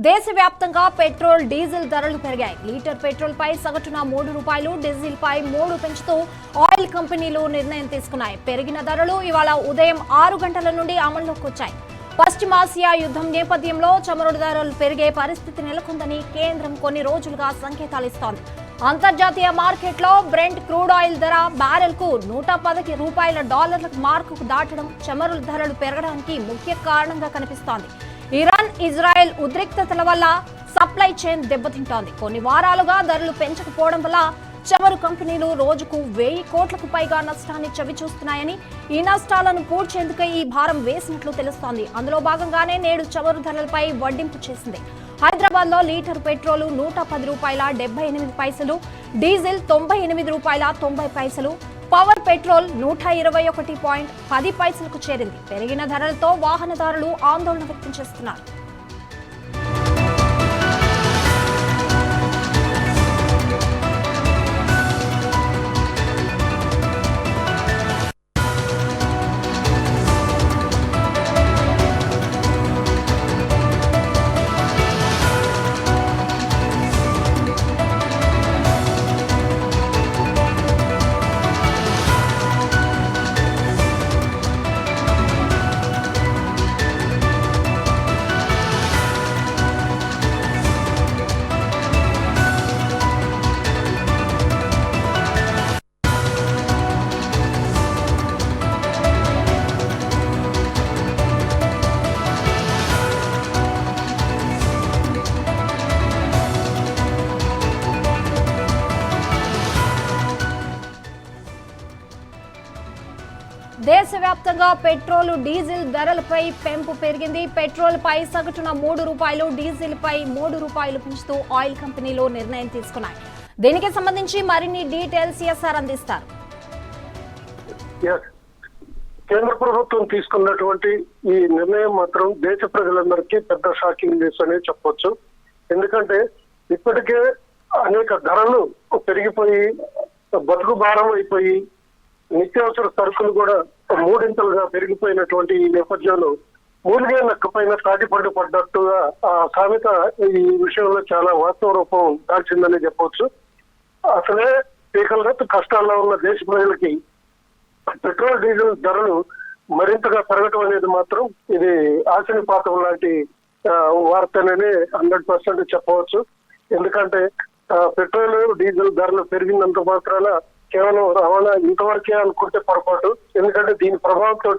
దేశవ్యాప్తంగా petrol diesel ధరలు పెరిగాయి. లీటర్ పెట్రోల్ పై సగటున ₹3, డీజిల్ పై 3 పెంచుతూ ఆయిల్ కంపెనీలు నిర్ణయం తీసుకున్నాయి. పెరిగిన ధరలు ఇవాళ ఉదయం 6 గంటల నుండి అమల్లోకి వచ్చాయి. పశ్చిమాసియా యుద్ధం నేపథ్యంలో చమురు ధరలు పెరిగే పరిస్థితి నెలకొందని కేంద్రం కొన్ని రోజులుగా సంకేతాలిస్తోంది. అంతర్జాతీయ మార్కెట్లో బ్రెంట్ క్రూడ్ ఆయిల్ ధర బ్యారెల్కు $110 మార్కుకు దాటడం చమురు ధరలు పెరగడానికి ముఖ్య కారణంగా కనిపిస్తోంది. ఇరాన్ ఇజ్రాయెల్ ఉద్రిక్తతల వల్ల సప్లై చైన్ దెబ్బతింటోంది. కొన్ని వారాలుగా ధరలు పెంచకపోవడం వల్ల చమురు కంపెనీలు రోజుకు 1000 కోట్లకు పైగా నష్టాన్ని చవిచూస్తున్నాయని, ఈ నష్టాలను పూడ్చేందుకే ఈ భారం వేసినట్లు తెలుస్తోంది. అందులో భాగంగానే నేడు చమురు ధరలపై వడ్డింపు చేసింది. హైదరాబాద్ లో litre petrol ₹110.78, diesel ₹98.90, power petrol 121.10 చేరింది. పెరిగిన ధరలతో వాహనదారులు ఆందోళన వ్యక్తం చేస్తున్నారు. దేశవ్యాప్తంగా పెట్రోల్ డీజిల్ ధరలపై పెంపు పెరిగింది. పెట్రోల్ పై సగటున ₹3, డీజిల్ పై ₹3 పెంచుతూ ఆయిల్ కంపెనీలు నిర్ణయం తీసుకున్నాయి. దీనికి సంబంధించి మరిన్ని డీటెయిల్స్ ఎస్ఆర్ అందిస్తారు. కేంద్ర ప్రభుత్వం తీసుకున్నటువంటి ఈ నిర్ణయం మాత్రం దేశ ప్రజలందరికీ పెద్ద షాకింగ్ న్యూస్ అనే చెప్పొచ్చు. ఎందుకంటే ఇప్పటికే అనేక ధరలు పెరిగిపోయి బతుకు భారం అయిపోయి నిత్యావసర సరుకులు కూడా మూడింతలుగా పెరిగిపోయినటువంటి ఈ నేపథ్యంలో మూలిగే నక్కపైన తాటిపండు పడ్డట్టుగా ఆ సామెత ఈ విషయంలో చాలా వాస్తవ రూపం దాల్చిందని చెప్పవచ్చు. అసలే పీకలతో కష్టాల్లో ఉన్న దేశ ప్రజలకి పెట్రోల్ డీజిల్ ధరలు మరింతగా పెరగటం అనేది మాత్రం ఇది ఆశనిపాతం లాంటి వార్తనే 100% చెప్పవచ్చు. ఎందుకంటే పెట్రోల్ డీజిల్ ధరలు పెరిగినంత మాత్రాన కేవలం రవాణా ఇంతవరకే అనుకుంటే పొరపాటు. ఎందుకంటే దీని ప్రభావంతో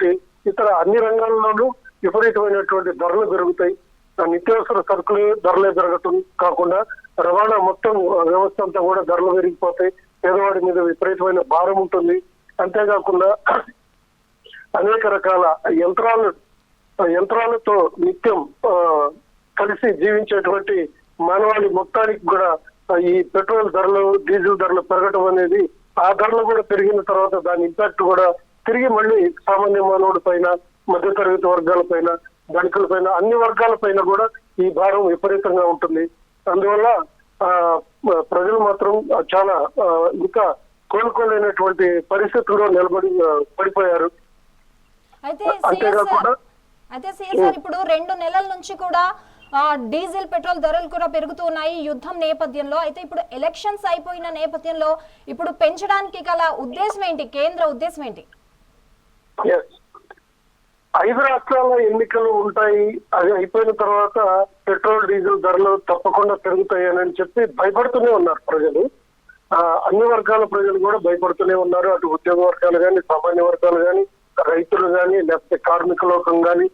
ఇతర అన్ని రంగాల్లోనూ విపరీతమైనటువంటి ధరలు పెరుగుతాయి. నిత్యావసర సరుకులు ధరలే పెరగటం కాకుండా రవాణా మొత్తం వ్యవస్థ అంతా కూడా ధరలు పెరిగిపోతాయి. పేదవాడి మీద విపరీతమైన భారం ఉంటుంది. అంతేకాకుండా అనేక రకాల యంత్రాలతో నిత్యం కలిసి జీవించేటువంటి మానవాళి మొత్తానికి కూడా ఈ పెట్రోల్ ధరలు డీజిల్ ధరలు పెరగటం అనేది, ఆ ధరలు కూడా పెరిగిన తర్వాత దాని ఇంపాక్ట్ కూడా తిరిగి మళ్ళీ సామాన్య మానవుడి పైన, మధ్యతరగతి వర్గాల పైన, ధనికుల పైన, అన్ని వర్గాల పైన కూడా ఈ భారం విపరీతంగా ఉంటుంది. అందువల్ల ప్రజలు మాత్రం చాలా కోలుకోలేనటువంటి పరిస్థితుల్లో పడిపోయారు. అంతేకాకుండా ఇప్పుడు 2 నెలల నుంచి కూడా డీజిల్ పెట్రోల్ ధరలు కూడా పెరుగుతూ ఉన్నాయి యుద్ధం నేపథ్యంలో. అయితే ఇప్పుడు ఎలక్షన్స్ అయిపోయిన నేపథ్యంలో ఇప్పుడు పెంచడానికి గల ఉద్దేశం ఏంటి, కేంద్ర ఉద్దేశం ఏంటి? 5 రాష్ట్రాల ఎన్నికలు ఉంటాయి, అది అయిపోయిన తర్వాత పెట్రోల్ డీజిల్ ధరలు తప్పకుండా పెరుగుతాయని చెప్పి భయపడుతూనే ఉన్నారు ప్రజలు. అన్ని వర్గాల ప్రజలు కూడా భయపడుతూనే ఉన్నారు. అటు ఉద్యోగ వర్గాలు కానీ, సామాన్య వర్గాలు కానీ, రైతులు కానీ, లేకపోతే కార్మిక లోకం కానీ,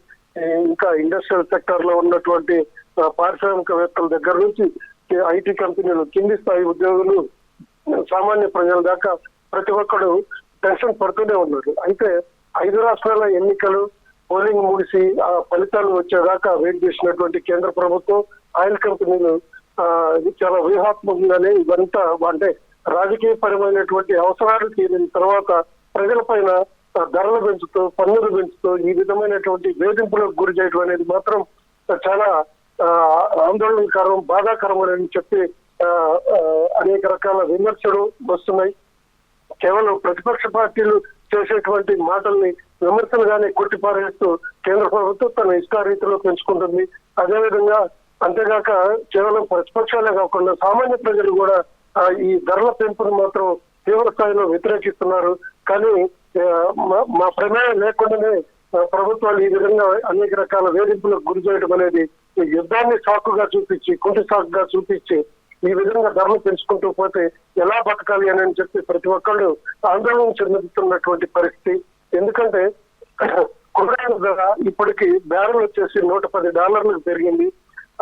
ఇంకా ఇండస్ట్రియల్ సెక్టర్ లో ఉన్నటువంటి పారిశ్రామికవేత్తల దగ్గర నుంచి ఐటీ కంపెనీలు, కింది స్థాయి ఉద్యోగులు, సామాన్య ప్రజల దాకా ప్రతి ఒక్కరు టెన్షన్ పడుతూనే ఉన్నారు. అయితే 5 రాష్ట్రాల ఎన్నికలు పోలింగ్ ముగిసి ఆ ఫలితాలు వచ్చేదాకా వెయిట్ చేసినటువంటి కేంద్ర ప్రభుత్వం, ఆయిల్ కంపెనీలు చాలా వ్యూహాత్మకంగానే ఇవంతా అంటే రాజకీయ పరమైనటువంటి అవసరాలు తీరిన తర్వాత ప్రజల పైన ధరలు పెంచుతూ, పన్నులు పెంచుతూ ఈ విధమైనటువంటి వేధింపులకు గురి చేయడం అనేది మాత్రం చాలా ఆందోళనకరం, బాధాకరమని చెప్పి అనేక రకాల విమర్శలు వస్తున్నాయి. కేవలం ప్రతిపక్ష పార్టీలు చేసేటువంటి మాటల్ని విమర్శలుగానే కొట్టిపారేస్తూ కేంద్ర ప్రభుత్వం తన ఇష్టారీతిలో పెంచుకుంటుంది. అదేవిధంగా అంతేగాక కేవలం ప్రతిపక్షాలే కాకుండా సామాన్య ప్రజలు కూడా ఈ ధరల పెంపును మాత్రం తీవ్ర స్థాయిలో వ్యతిరేకిస్తున్నారు. కానీ మా ప్రమేయం లేకుండానే ప్రభుత్వాలు ఈ విధంగా అనేక రకాల వేధింపులకు గురి చేయడం అనేది యుద్ధాన్ని సాకుగా చూపించి, కుంటి సాకుగా చూపించి ఈ విధంగా ధరలు పెంచుకుంటూ పోతే ఎలా బతకాలి అని చెప్పి ప్రతి ఒక్కళ్ళు ఆందోళన చెందుతున్నటువంటి పరిస్థితి. ఎందుకంటే కూరగాయల ధర ఇప్పటికి బ్యారెల్ వచ్చేసి $110 పెరిగింది.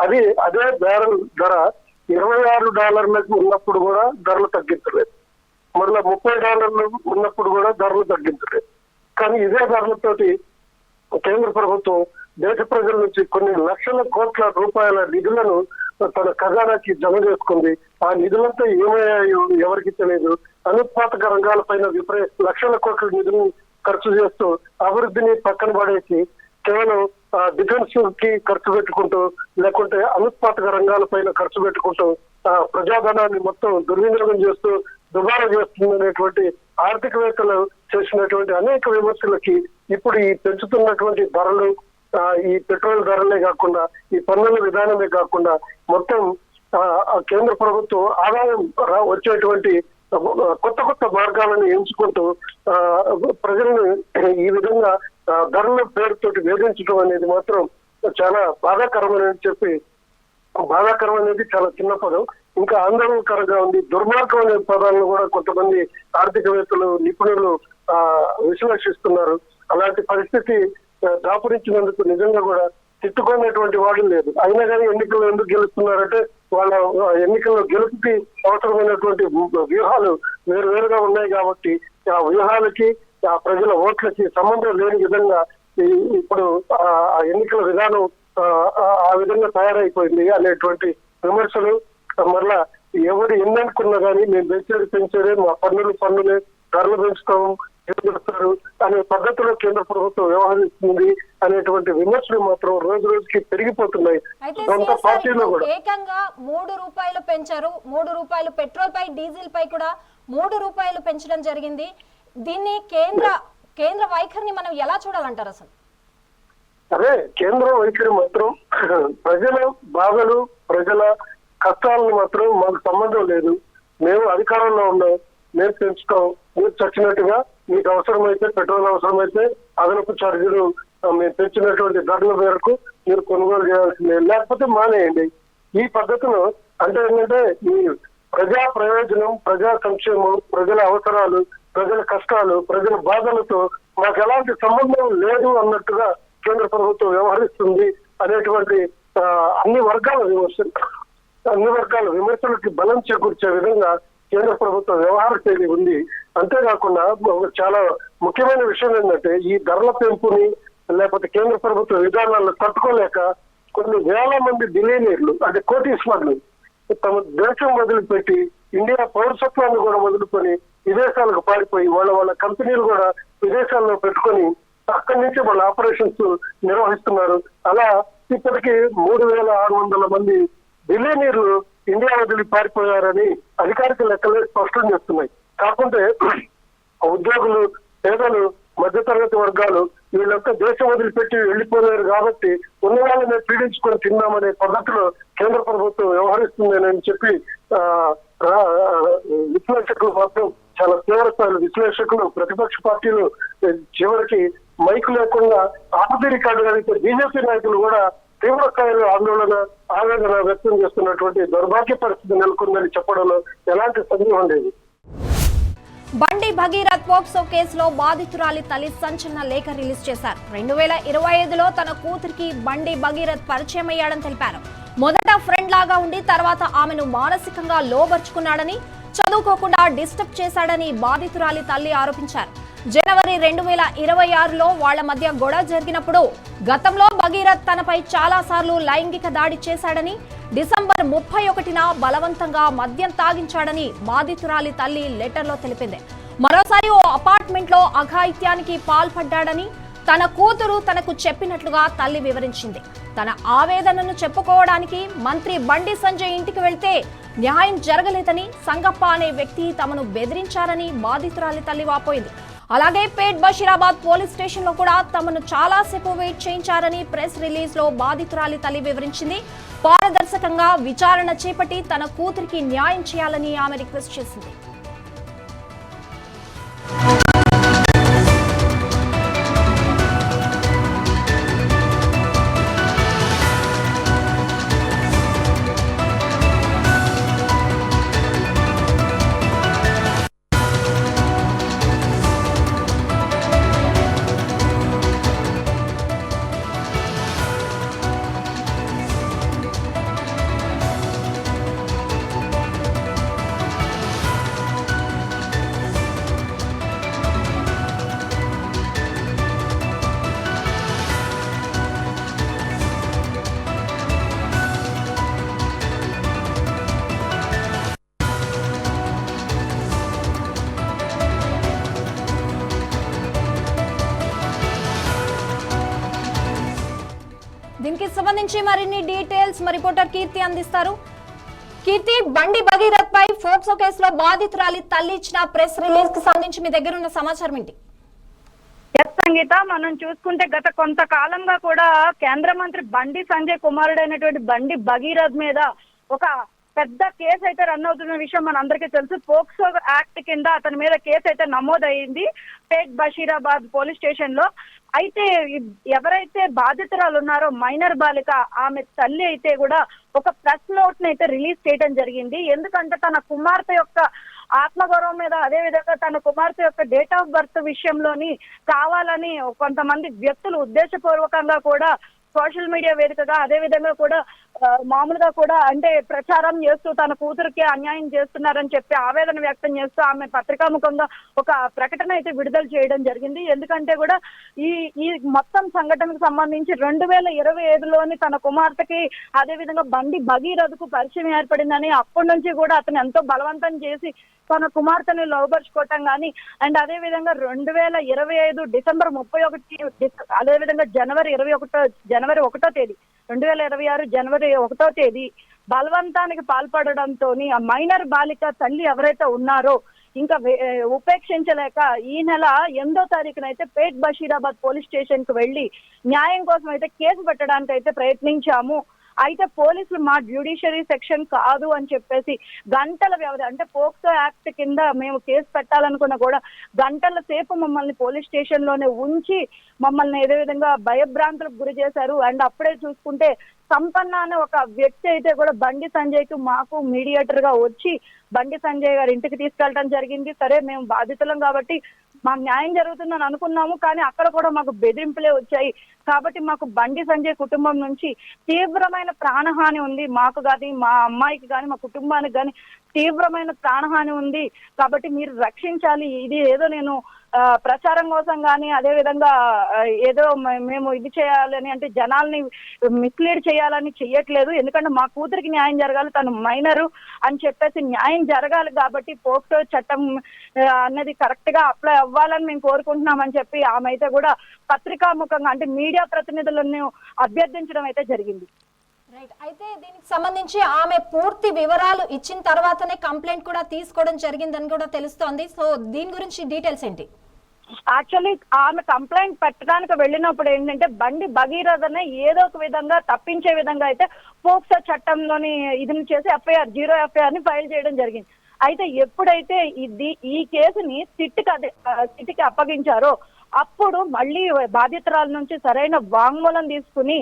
అదే బ్యారెల్ ధర $26 ఉన్నప్పుడు కూడా ధరలు తగ్గించలేదు, మళ్ళీ $30 ఉన్నప్పుడు కూడా ధరలు తగ్గించలేదు. కానీ ఇదే ధరలతోటి కేంద్ర ప్రభుత్వం దేశ ప్రజల నుంచి కొన్ని లక్షల కోట్ల రూపాయల నిధులను తన ఖజానాకి జమ చేసుకుంది. ఆ నిధులంతా ఏమయ్యాయో ఎవరికి తెలియదు. అనుత్పాదక రంగాలపైన లక్షల కోట్ల నిధులను ఖర్చు చేస్తూ అభివృద్ధిని పక్కన పడేసి కేవలం డిఫెన్స్ కి ఖర్చు పెట్టుకుంటూ, లేకుంటే అనుత్పాదక రంగాలపైన ఖర్చు పెట్టుకుంటూ ప్రజాధనాన్ని మొత్తం దుర్వినియోగం చేస్తూ దుబారా చేస్తుందనేటువంటి ఆర్థికవేత్తలు చేసినటువంటి అనేక విమర్శలకి ఇప్పుడు ఈ పెంచుతున్నటువంటి ధరలు, ఈ పెట్రోల్ ధరలే కాకుండా ఈ పన్నుల విధానమే కాకుండా మొత్తం కేంద్ర ప్రభుత్వం ఆదాయం వచ్చేటువంటి కొత్త మార్గాలను ఎంచుకుంటూ ప్రజలను ఈ విధంగా ధరల పేరుతోటి వేధించడం అనేది మాత్రం చాలా బాధాకరం అనేది చాలా చిన్న పదం. ఇంకా ఆందోళనకరంగా ఉంది. దుర్మార్గం అనే పదాలను కూడా కొంతమంది ఆర్థికవేత్తలు, నిపుణులు విశ్లేషిస్తున్నారు. అలాంటి పరిస్థితి దాపురించినందుకు నిజంగా కూడా తిట్టుకునేటువంటి వాడు లేదు. అయినా కానీ ఎన్నికల్లో ఎందుకు గెలుస్తున్నారంటే వాళ్ళ ఎన్నికల్లో గెలుపుకి అవసరమైనటువంటి వ్యూహాలు వేరువేరుగా ఉన్నాయి కాబట్టి ఆ వ్యూహాలకి ఆ ప్రజల ఓట్లకి సంబంధం లేని విధంగా ఇప్పుడు ఆ ఎన్నికల విధానం ఆ విధంగా తయారైపోయింది అనేటువంటి విమర్శలు. మరలా ఎవరు ఎన్ని అనుకున్నా కానీ మేము పెంచేదే మా పన్నులే, ధరలు పెంచుతాము చేస్తారు అనే పద్ధతిలో కేంద్ర ప్రభుత్వం వ్యవహరిస్తుంది అనేటువంటి విమర్శలు మాత్రం రోజు రోజుకి పెరిగిపోతున్నాయి. పార్టీలో కూడా ఏకంగా ₹3 పెంచారు. ₹3 పెట్రోల్ పై, డీజిల్ పై కూడా ₹3 పెంచడం జరిగింది. దీన్ని కేంద్ర వైఖరిని మనం ఎలా చూడాలంటారు అసలు? అదే కేంద్ర వైఖరి మాత్రం ప్రజల బాధలు, ప్రజల కష్టాలను మాత్రం మాకు సంబంధం లేదు. మేము అధికారంలో ఉన్నాం, మేము పెంచుతాం. మీరు చచ్చినట్టుగా మీకు అవసరమైతే పెట్రోల్ అవసరమైతే అదనపు ఛార్జీలు మేము పెంచినటువంటి ధరల మేరకు మీరు కొనుగోలు చేయాల్సిందే, లేకపోతే మానేయండి. ఈ పద్ధతిలో అంటే ఏంటంటే ఈ ప్రజా ప్రయోజనం, ప్రజా సంక్షేమం, ప్రజల అవసరాలు, ప్రజల కష్టాలు, ప్రజల బాధలతో మాకు ఎలాంటి సంబంధం లేదు అన్నట్టుగా కేంద్ర ప్రభుత్వం వ్యవహరిస్తుంది అనేటువంటి అన్ని వర్గాల విమర్శలకి బలం చేకూర్చే విధంగా కేంద్ర ప్రభుత్వ వ్యవహార శైలి ఉంది. అంతేకాకుండా చాలా ముఖ్యమైన విషయం ఏంటంటే ఈ ధరల పెంపుని లేకపోతే కేంద్ర ప్రభుత్వ విధానాలను తట్టుకోలేక కొన్ని వేల మంది బిలియనీర్లు అంటే కోటీశ్వర్లు తమ దేశం వదిలిపెట్టి ఇండియా పౌరసత్వాన్ని కూడా వదులుకొని విదేశాలకు పారిపోయి వాళ్ళ కంపెనీలు కూడా విదేశాల్లో పెట్టుకొని అక్కడి నుంచి వాళ్ళ ఆపరేషన్స్ నిర్వహిస్తున్నారు. అలా ఇప్పటికీ 3600 మంది బిలియనీర్లు ఇండియా వదిలి పారిపోయారని అధికారిక లెక్కలే స్పష్టం చేస్తున్నాయి. కాకుంటే ఉద్యోగులు, పేదలు, మధ్యతరగతి వర్గాలు వీళ్ళంతా దేశం వదిలిపెట్టి వెళ్లిపోలేరు కాబట్టి ఉన్న వాళ్ళని పీడించుకొని తిన్నామనే పద్ధతిలో కేంద్ర ప్రభుత్వం వ్యవహరిస్తుందని చెప్పి విశ్లేషకులు మాత్రం చాలా తీవ్రస్థాయి విశ్లేషకులు, ప్రతిపక్ష పార్టీలు చివరికి మైకు లేకుండా ఆపది రికార్డు కలిగితే బీజేపీ నాయకులు కూడా తీవ్ర స్థాయిలో ఆవేదన వ్యక్తం చేస్తున్నటువంటి దౌర్భాగ్య పరిస్థితి నెలకొందని చెప్పడంలో ఎలాంటి సందేహం లేదు. బండి భగీరథ్ పోక్సో కేసులో బాధితురాలి తల్లి సంచలన లేఖ రిలీజ్ చేశారు. 2025లో తన కూతురికి బండి భగీరథ్ పరిచయం అయ్యాడని తెలిపారు. మొదట ఫ్రెండ్ లాగా ఉండి తర్వాత ఆమెను మానసికంగా లోబర్చుకున్నాడని, చదువుకోకుండా డిస్టర్బ్ చేశాడని బాధితురాలి తల్లి ఆరోపించారు. జనవరి 2026లో వాళ్ల మధ్య గొడవ జరిగినప్పుడు గతంలో భగీరథ్ తనపై చాలా సార్లు లైంగిక దాడి చేశాడని, డిసెంబర్ 31న బలవంతంగా మద్యం తాగించాడని బాధితురాలి తల్లి లెటర్లో తెలిపింది. మరోసారి ఓ అపార్ట్మెంట్ లో అఘాయిత్యానికి పాల్పడ్డాడని తన కూతురు తనకు చెప్పినట్లుగా తల్లి వివరించింది. తన ఆవేదనను చెప్పుకోవడానికి మంత్రి బండి సంజయ్ ఇంటికి వెళ్తే న్యాయం జరగలేదని, సంగప్ప అనే వ్యక్తి తమను బెదిరించారని బాధితురాలి తల్లి వాపోయింది. అలాగే పేట్ బషీరాబాద్ పోలీస్ స్టేషన్ లో కూడా తమను చాలాసేపు వెయిట్ చేయించారని ప్రెస్ రిలీజ్ లో బాధితురాలి తల్లి వివరించింది. పారదర్శకంగా విచారణ చేపట్టి తన కూతురికి న్యాయం చేయాలని ఆమె రిక్వెస్ట్ చేసింది. దీనికి సంబంధించి మరిన్ని డీటెయిల్స్ మా రిపోర్టర్ కీర్తి అందిస్తారు. కీర్తి, బండి భగీరథ్ పై ఫోక్సో కేసులో బాధితురాలి తల్లి ఇచ్చిన ప్రెస్ రిలీజ్ కి సంబంధించి మీ దగ్గర ఉన్న సమాచారం ఏంటి? సంగీత, మనం చూసుకుంటే గత కొంతకాలంగా కూడా కేంద్ర మంత్రి బండి సంజయ్ కుమారుడైనటువంటి బండి భగీరథ్ మీద ఒక పెద్ద కేసు అయితే రన్ అవుతున్న విషయం మన అందరికీ తెలుసు. పోక్సో యాక్ట్ కింద అతని మీద కేసు అయితే నమోదైంది పేట్ బషీరాబాద్ పోలీస్ స్టేషన్ లో. అయితే ఎవరైతే బాధితురాలు ఉన్నారో మైనర్ బాలిక, ఆమె తల్లి అయితే కూడా ఒక ప్రెస్ నోట్ ని అయితే రిలీజ్ చేయడం జరిగింది. ఎందుకంటే తన కుమార్తె యొక్క ఆత్మగౌరవం మీద, అదే విధంగా తన కుమార్తె యొక్క డేట్ ఆఫ్ బర్త్ విషయంలోని కావాలని కొంతమంది వ్యక్తులు ఉద్దేశపూర్వకంగా కూడా సోషల్ మీడియా వేదికగా, అదే విధంగా కూడా మామూలుగా కూడా అంటే ప్రచారం చేస్తూ తన కూతురికి అన్యాయం చేస్తున్నారని చెప్పి ఆవేదన వ్యక్తం చేస్తూ ఆమె పత్రికాముఖంగా ఒక ప్రకటన అయితే విడుదల చేయడం జరిగింది. ఎందుకంటే కూడా ఈ మొత్తం సంఘటనకు సంబంధించి 2025లోని తన కుమార్తెకి అదే విధంగా బండి భగీరథకు పరిచయం ఏర్పడిందని, అప్పటి నుంచి కూడా అతను ఎంతో బలవంతం చేసి తన కుమార్తెని లోబర్చుకోవటం కానీ, అండ్ అదే విధంగా 2025 డిసెంబర్ 31, అదే విధంగా జనవరి 1వ తేదీ 2026 జనవరి 1వ తేదీ బలవంతానికి పాల్పడడంతో ఆ మైనర్ బాలిక తల్లి ఎవరైతే ఉన్నారో ఇంకా ఉపేక్షించలేక ఈ నెల 8వ తారీఖున అయితే పేట్ బషీరాబాద్ పోలీస్ స్టేషన్ కు వెళ్లి న్యాయం కోసం అయితే కేసు పెట్టడానికి అయితే ప్రయత్నించాము. అయితే పోలీసులు మా జ్యుడిషియరీ సెక్షన్ కాదు అని చెప్పేసి గంటల వ్యవధి, అంటే పోక్సో యాక్ట్ కింద మేము కేసు పెట్టాలనుకున్నా కూడా గంటల సేపు మమ్మల్ని పోలీస్ స్టేషన్ లోనే ఉంచి మమ్మల్ని ఏదో విధంగా భయభ్రాంతులకు గురి చేశారు. అండ్ అప్పుడే చూసుకుంటే సంపన్న అనే ఒక వ్యక్తి అయితే కూడా బండి సంజయ్ కు మాకు మీడియేటర్ గా వచ్చి బండి సంజయ్ గారి ఇంటికి తీసుకెళ్ళడం జరిగింది. సరే, మేము బాధితులం కాబట్టి మాకు న్యాయం జరుగుతుందని అనుకున్నాము, కానీ అక్కడ కూడా మాకు బెదిరింపులే వచ్చాయి. కాబట్టి మాకు బండి సంజయ్ కుటుంబం నుంచి తీవ్రమైన ప్రాణహాని ఉంది. మాకు కానీ, మా అమ్మాయికి కానీ, మా కుటుంబానికి కానీ తీవ్రమైన ప్రాణహాని ఉంది. కాబట్టి మీరు రక్షించాలి. ఇది ఏదో నేను ప్రచారం కోసం కానీ, అదే విధంగా ఏదో మేము ఇది చేయాలని అంటే జనాల్ని మిస్లీడ్ చేయాలని చెయ్యట్లేదు. ఎందుకంటే మా కూతురికి న్యాయం జరగాలి, తను మైనరు అని చెప్పేసి న్యాయం జరగాలి. కాబట్టి పోక్సో చట్టం అన్నది కరెక్ట్ గా అప్లై అవ్వాలని మేము కోరుకుంటున్నామని చెప్పి ఆమె అయితే కూడా పత్రికాముఖంగా అంటే మీడియా ప్రతినిధులను అభ్యర్థించడం అయితే జరిగింది. అయితే దీనికి సంబంధించి ఆమె పూర్తి వివరాలు ఇచ్చిన తర్వాతనే కంప్లైంట్ కూడా తీసుకోవడం జరిగిందని కూడా తెలుస్తోంది. సో దీని గురించి డీటెయిల్స్ ఏంటి? యాక్చువల్లీ ఆమె కంప్లైంట్ పెట్టడానికి వెళ్ళినప్పుడు ఏంటంటే బండి భగీరథ్ అనే ఏదో ఒక విధంగా తప్పించే విధంగా అయితే పోక్సో చట్టంలోని ఇది చేసి జీరో ఎఫ్ఐఆర్ ని ఫైల్ చేయడం జరిగింది. అయితే ఎప్పుడైతే ఈ కేసుని సిట్కి అప్పగించారో అప్పుడు మళ్ళీ బాధితురాల నుంచి సరైన వాంగ్మూలం తీసుకుని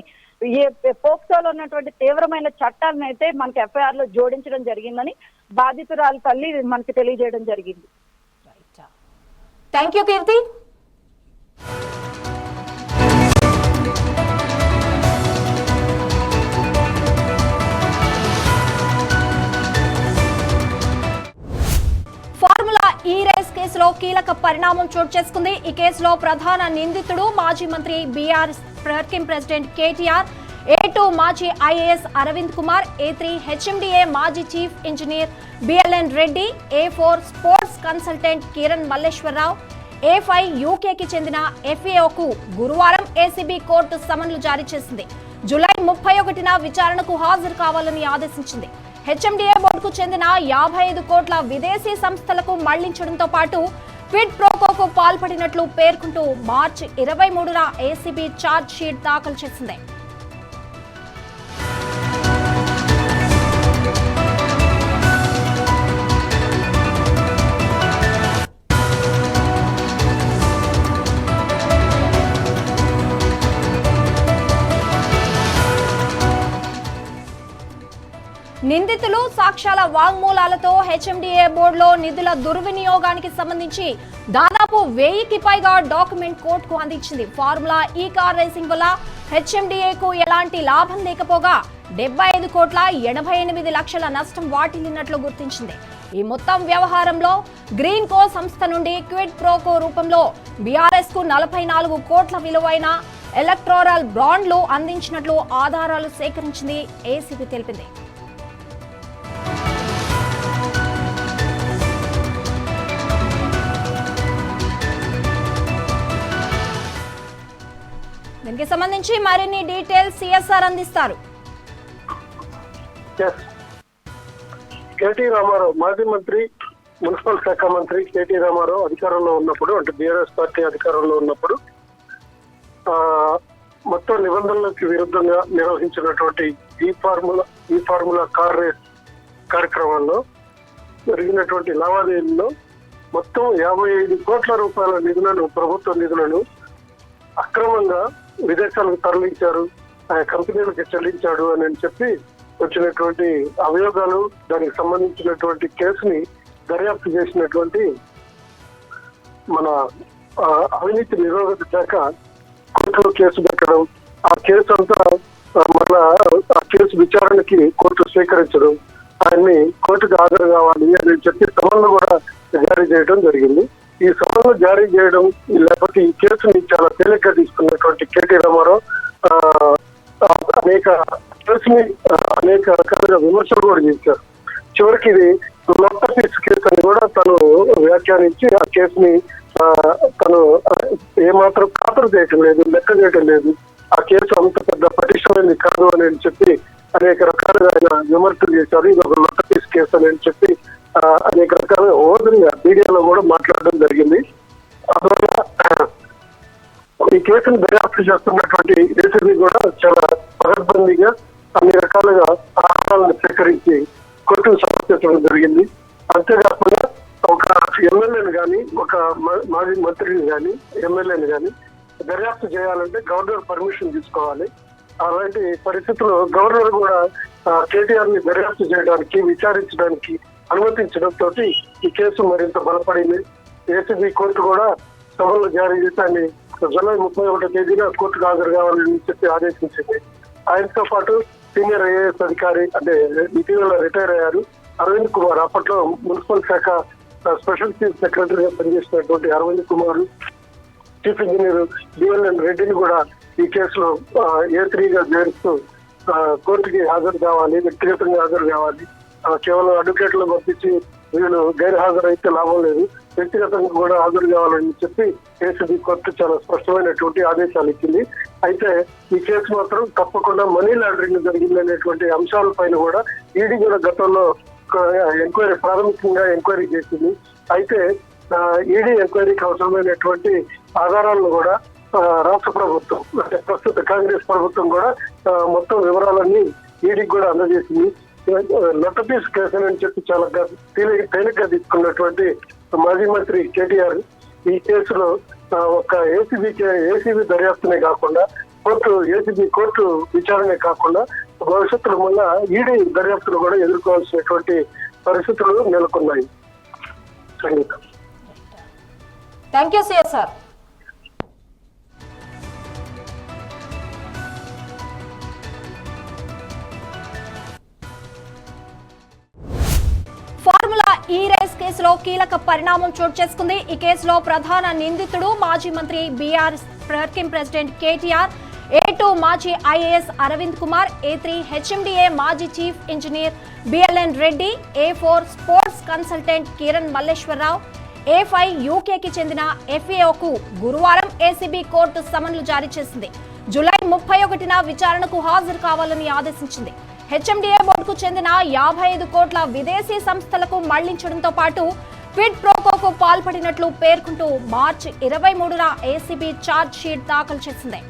పోక్సోలో ఉన్నటువంటి తీవ్రమైన చట్టాలను అయితే మనకి ఎఫ్ఐఆర్ లో జోడించడం జరిగిందని బాధితురాల తల్లి మనకి తెలియజేయడం జరిగింది. Thank you Keerthi. ఫార్ములా ఈ రేస్ కేసులో కీలక పరిణామం చోటు చేసుకుంది. ఈ కేసులో ప్రధాన నిందితుడు మాజీ మంత్రి BR working president KTR, A2 మాజీ IAS Arvind Kumar, A3 HMDA మాజీ chief engineer BLN Reddy, A4 sports consultant Kiran Malleswararao, A5 యూకేకి చెందిన FAOకు గురువారం ఏసీబీ కోర్టు సమన్లు జారీ చేసింది. జూలై 31న విచారణకు హాజరు కావాలని ఆదేశించింది. హెచ్ఎండిఏ బోర్డుకు చెందిన 55 కోట్ల విదేశీ సంస్థలకు మళ్లించడంతో పాటు క్విడ్ ప్రోకోకు పాల్పడినట్లు పేర్కొంటూ మార్చి 23న ఏసీబీ ఛార్జ్ షీట్ దాఖలు చేసింది. నిందితులు సాక్ష్యాల వాంగ్మూలాలతో హెచ్ఎండిఏ బోర్డులో నిధుల దుర్వినియోగానికి సంబంధించి దాదాపు 1000కి పైగా డాక్యుమెంట్ కోర్టుకు అందించింది. ఫార్ములా ఈ కార్ రేసింగ్ వల్ల హెచ్ఎండిఏకు ఎలాంటి లాభం లేకపోగా 75,88 లక్షల నష్టం వాటిల్లినట్లు గుర్తించింది. ఈ మొత్తం వ్యవహారంలో గ్రీన్ కో సంస్థ నుండి క్విడ్ ప్రోకో రూపంలో బీఆర్ఎస్ కు 44 కోట్ల విలువైన ఎలక్టోరల్ బాండ్లు అందించినట్లు ఆధారాలు సేకరించింది ఏసీబీ తెలిపింది. దీనికి సంబంధించి మరిన్ని డీటెయిల్స్ సిఎస్ఆర్ అందిస్తారు. కేటీ రామారావు మాజీ మంత్రి, మున్సిపల్ శాఖ మంత్రి కేటీ రామారావు అధికారంలో ఉన్నప్పుడు, అంటే బీఆర్ఎస్ పార్టీ అధికారంలో ఉన్నప్పుడు మొత్తం నిబంధనలకు విరుద్ధంగా నిర్వహించినటువంటి ఈ ఫార్ములా కార్ రేస్ కార్యక్రమంలో జరిగినటువంటి లావాదేవీల్లో మొత్తం 55 కోట్ల రూపాయల నిధులను, ప్రభుత్వ నిధులను అక్రమంగా విదేశాలకు తరలించారు, ఆ కంపెనీలకు చెల్లించాడు అని చెప్పి వచ్చినటువంటి అభియోగాలు, దానికి సంబంధించినటువంటి కేసుని దర్యాప్తు చేసినటువంటి మన అవినీతి నిరోధక శాఖ కోర్టులో కేసు పెట్టడం, ఆ కేసు అంతా మళ్ళా ఆ కేసు విచారణకి కోర్టు స్వీకరించడం, ఆయన్ని కోర్టుకు హాజరు కావాలి అని చెప్పి సమన్లు కూడా జారీ చేయడం జరిగింది. ఈ సమన్లు జారీ చేయడం, లేకపోతే ఈ కేసుని చాలా తేలిగ్గా తీసుకున్నటువంటి కేటీ రామారావు అనేక రకాలుగా విమర్శలు కూడా చేశారు. చివరికి ఇది లొట్ట పీస్ కేసు అని కూడా తను వ్యాఖ్యానించి ఆ కేసుని తను ఏమాత్రం ఖాతరు చేయటం లేదు, లెక్క చేయటం లేదు, ఆ కేసు అంత పెద్ద పటిష్టమైనది కాదు అని చెప్పి అనేక రకాలుగా ఆయన విమర్శలు చేశారు. ఇది ఒక లొట్ట పీస్ కేసు అని చెప్పి అనేక రకాలుగా ఓదరిగా మీడియాలో కూడా మాట్లాడడం జరిగింది. అందువల్ల ఈ కేసును దర్యాప్తు చేస్తున్నటువంటి ఏసీబీ కూడా చాలా పకడ్బందీగా అన్ని రకాలుగా ఆధారాలను సేకరించి కోర్టుకు సమర్పించడం జరిగింది. అంతేకాకుండా ఒక ఎమ్మెల్యేని కానీ, ఒక మాజీ మంత్రిని కానీ, ఎమ్మెల్యేని కానీ దర్యాప్తు చేయాలంటే గవర్నర్ పర్మిషన్ తీసుకోవాలి. అలాంటి పరిస్థితుల్లో గవర్నర్ కూడా కేటీఆర్ ని దర్యాప్తు చేయడానికి, విచారించడానికి అనుమతించడంతో ఈ కేసు మరింత బలపడింది. ఏసీబీ కోర్టు కూడా సమన్లు జారీ చేసి జూలై 31వ తేదీన కోర్టుకు హాజరు కావాలని చెప్పి ఆదేశించింది. ఆయనతో పాటు సీనియర్ ఐఏఎస్ అధికారి, అంటే ఇటీవల రిటైర్ అయ్యారు అరవింద్ కుమార్, అప్పట్లో మున్సిపల్ శాఖ స్పెషల్ చీఫ్ సెక్రటరీగా పనిచేసినటువంటి Arvind Kumar, chief engineer DLN రెడ్డిని కూడా ఈ కేసులో A3గా చేరుస్తూ కోర్టుకి హాజరు కావాలి, వ్యక్తిగతంగా హాజరు కావాలి, కేవలం అడ్వకేట్లు పంపించి వీళ్ళు గైర్ హాజరైతే లాభం లేదు, వ్యక్తిగతంగా కూడా హాజరు కావాలని చెప్పి ఏసీబీ కోర్టు చాలా స్పష్టమైనటువంటి ఆదేశాలు ఇచ్చింది. అయితే ఈ కేసు మాత్రం తప్పకుండా మనీ లాండరింగ్ జరిగిందనేటువంటి అంశాలపైన కూడా ఈడీ కూడా గతంలో ఎంక్వైరీ, ప్రాథమికంగా ఎంక్వైరీ చేసింది. అయితే ఈడీ ఎంక్వైరీకి అవసరమైనటువంటి ఆధారాలను కూడా రాష్ట్ర ప్రభుత్వం, అంటే ప్రస్తుత కాంగ్రెస్ ప్రభుత్వం కూడా మొత్తం వివరాలన్నీ ఈడీకి కూడా అందజేసింది. లొట్టపీస్ కేసు అని చెప్పి చాలా తేలిగ్గా తీసుకున్నటువంటి మాజీ మంత్రి కేటీఆర్ ఈ కేసులో ఒక ఏసీబీ దర్యాప్తునే కాకుండా ఏసీబీ కోర్టు విచారణే కాకుండా భవిష్యత్తులో మళ్ళా ఈడీ దర్యాప్తును కూడా ఎదుర్కోవాల్సినటువంటి పరిస్థితులు నెలకొన్నాయి. Sangeetha. Thank you CSR. Formula ఈ రేస్ కేసులో కీలక పరిణామం చోటు చేసుకుంది. ఈ కేసులో ప్రధాన నిందితుడు మాజీ మంత్రి BRS working president KTR, A2 మాజీ IAS Arvind Kumar, A3 HMDA మాజీ chief engineer BLN Reddy, A4 sports consultant Kiran Malleswararao, A5 యూకేకి చెందిన FAOకు గురువారం ఏసీబీ కోర్టు సమన్లు జారీ చేసింది. జూలై 31న విచారణకు హాజరు కావాలని ఆదేశించింది. హెచ్ఎండిఏ బోర్డుకు చెందిన 55 కోట్ల విదేశీ సంస్థలకు మళ్లించడంతో పాటు క్విడ్ ప్రోకోకు పాల్పడినట్లు పేర్కొంటూ మార్చి 23న ఏసీబీ ఛార్జ్ షీట్ దాఖలు చేసింది.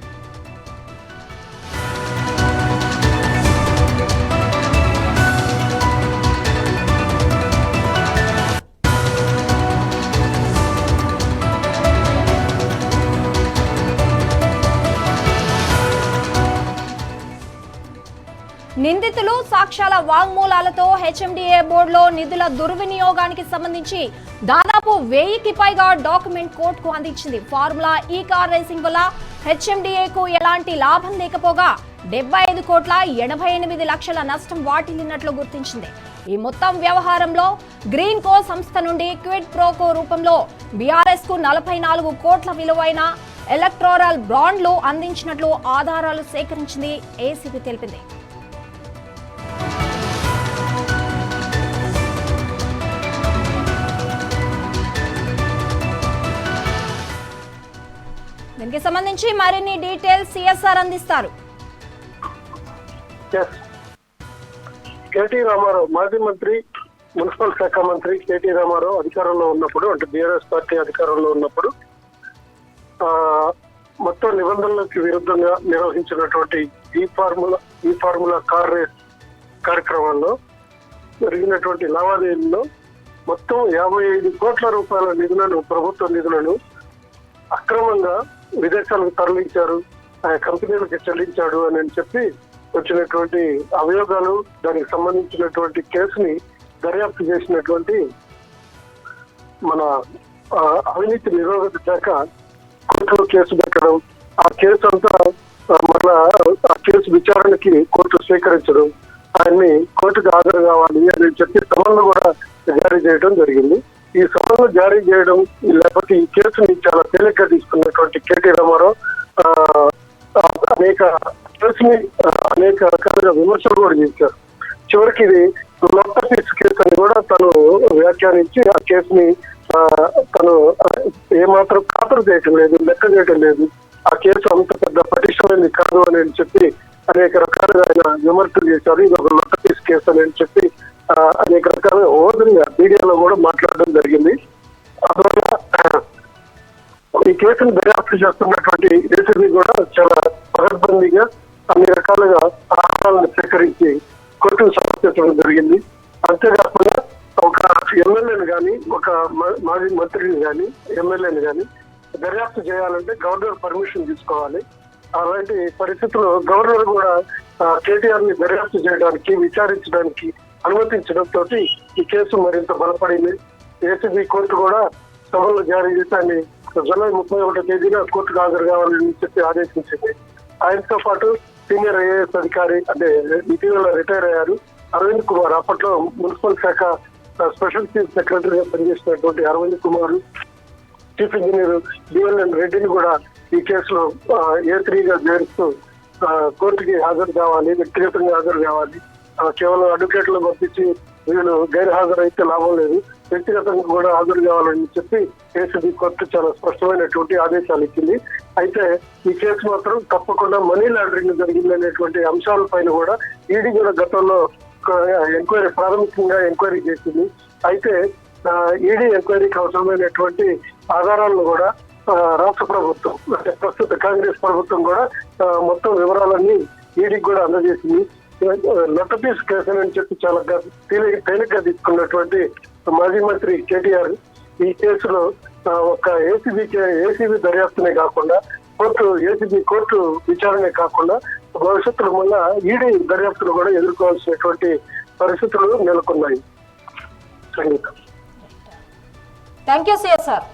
నిందితులు సాక్ష్యాల వాంగ్మూలాలతో హెచ్ఎండిఏ బోర్డులో నిధుల దుర్వినియోగానికి సంబంధించి దాదాపు 1000కి పైగా డాక్యుమెంట్ కోర్టుకు అందించింది. ఫార్ములా ఈ కార్ రేసింగ్ వల్ల హెచ్ఎండిఏకు ఎలాంటి లాభం లేకపోగా 75,88 లక్షల నష్టం వాటిల్లినట్లు గుర్తించింది. ఈ మొత్తం వ్యవహారంలో గ్రీన్ కో సంస్థ నుండి క్విడ్ ప్రోకో రూపంలో బీఆర్ఎస్ కు 44 కోట్ల విలువైన ఎలక్టోరల్ బాండ్లు అందించినట్లు ఆధారాలు సేకరించింది ఏసీబీ తెలిపింది. దీనికి సంబంధించి మరిన్ని డీటెయిల్స్ సిఎస్ఆర్ అందిస్తారు. కేటీ రామారావు, మాజీ మంత్రి, మున్సిపల్ శాఖ మంత్రి కేటీ రామారావు అధికారంలో ఉన్నప్పుడు, అంటే బీఆర్ఎస్ పార్టీ అధికారంలో ఉన్నప్పుడు మొత్తం నిబంధనలకు విరుద్ధంగా నిర్వహించినటువంటి ఈ ఫార్ములా కార్ రేస్ కార్యక్రమంలో జరిగినటువంటి లావాదేవీల్లో మొత్తం 55 కోట్ల రూపాయల నిధులను, ప్రభుత్వ నిధులను అక్రమంగా విదేశాలకు తరలించారు, ఆ కంపెనీలకు చెల్లించాడు అని చెప్పి వచ్చినటువంటి అభియోగాలు, దానికి సంబంధించినటువంటి కేసుని దర్యాప్తు చేసినటువంటి మన అవినీతి నిరోధక శాఖ కోర్టులో కేసు పెట్టడం, ఆ కేసు అంతా మళ్ళా ఆ కేసు విచారణకి కోర్టు స్వీకరించడం, ఆయన్ని కోర్టుకు హాజరు కావాలి అని చెప్పి సమన్లు కూడా జారీ చేయడం జరిగింది. ఈ సమన్లు జారీ చేయడం, లేకపోతే ఈ కేసుని చాలా తేలిగ్గా తీసుకున్నటువంటి కేటీ రామారావు అనేక రకాలుగా విమర్శలు కూడా చేశారు. చివరికి ఇది లొట్ట పీస్ కేసు అని కూడా తను వ్యాఖ్యానించి ఆ కేసుని తను ఏమాత్రం ఖాతరు చేయటం లేదు, లెక్క చేయటం లేదు, ఆ కేసు అంత పెద్ద పటిష్టమైనది కాదు అని చెప్పి అనేక రకాలుగా ఆయన విమర్శలు చేశారు. ఇది ఒక లొట్ట పీస్ కేసు అని చెప్పి అనేక రకాలుగా ఓదరిగా మీడియాలో కూడా మాట్లాడడం జరిగింది. అందువల్ల ఈ కేసును దర్యాప్తు చేస్తున్నటువంటి ఏసీబీ కూడా చాలా పకడ్బందీగా అన్ని రకాలుగా ఆధారాలను సేకరించి కోర్టుకు సమర్పించడం జరిగింది. అంతేకాకుండా ఒక ఎమ్మెల్యేని కానీ, ఒక మాజీ మంత్రిని కానీ, ఎమ్మెల్యేని కానీ దర్యాప్తు చేయాలంటే గవర్నర్ పర్మిషన్ తీసుకోవాలి. అలాంటి పరిస్థితుల్లో గవర్నర్ కూడా కేటీఆర్ ని దర్యాప్తు చేయడానికి, విచారించడానికి అనుమతించడంతో ఈ కేసు మరింత బలపడింది. ఏసీబీ కోర్టు కూడా సభలు జారీ చేసి జూలై 31వ తేదీన కోర్టుకు హాజరు కావాలని చెప్పి ఆదేశించింది. ఆయనతో పాటు సీనియర్ ఐఏఎస్ అధికారి, అంటే ఇటీవల రిటైర్ అయ్యారు అరవింద్ కుమార్, అప్పట్లో మున్సిపల్ శాఖ స్పెషల్ చీఫ్ సెక్రటరీగా పనిచేసినటువంటి Arvind Kumar, chief engineer DLN రెడ్డిని కూడా ఈ కేసులో A3గా చేరుస్తూ కోర్టుకి హాజరు కావాలి, వ్యక్తిగతంగా హాజరు కావాలి, కేవలం అడ్వకేట్లు పంపించి వీళ్ళు గైర్ హాజరైతే లాభం లేదు, వ్యక్తిగతంగా కూడా హాజరు కావాలని చెప్పి ఏసీబీ కోర్టు చాలా స్పష్టమైనటువంటి ఆదేశాలు ఇచ్చింది. అయితే ఈ కేసు మాత్రం తప్పకుండా మనీ లాండరింగ్ జరిగిందనేటువంటి అంశాలపైన కూడా ఈడీ కూడా గతంలో ఎంక్వైరీ, ప్రాథమికంగా ఎంక్వైరీ చేసింది. అయితే ఈడీ ఎంక్వైరీకి అవసరమైనటువంటి ఆధారాలను కూడా రాష్ట్ర ప్రభుత్వం, అంటే ప్రస్తుత కాంగ్రెస్ ప్రభుత్వం కూడా మొత్తం వివరాలన్నీ ఈడీకి కూడా అందజేసింది. లొట్టపీస్ కేసు అని చెప్పి చాలా తేలిగ్గా తీసుకున్నటువంటి మాజీ మంత్రి కేటీఆర్ ఈ కేసులో ఒక ఏసీబీ దర్యాప్తునే కాకుండా ఏసీబీ కోర్టు విచారణే కాకుండా భవిష్యత్తులో మళ్ళా ఈడీ దర్యాప్తులు కూడా ఎదుర్కోవాల్సినటువంటి పరిస్థితులు నెలకొన్నాయి. సంగీతం. Thank you CSR.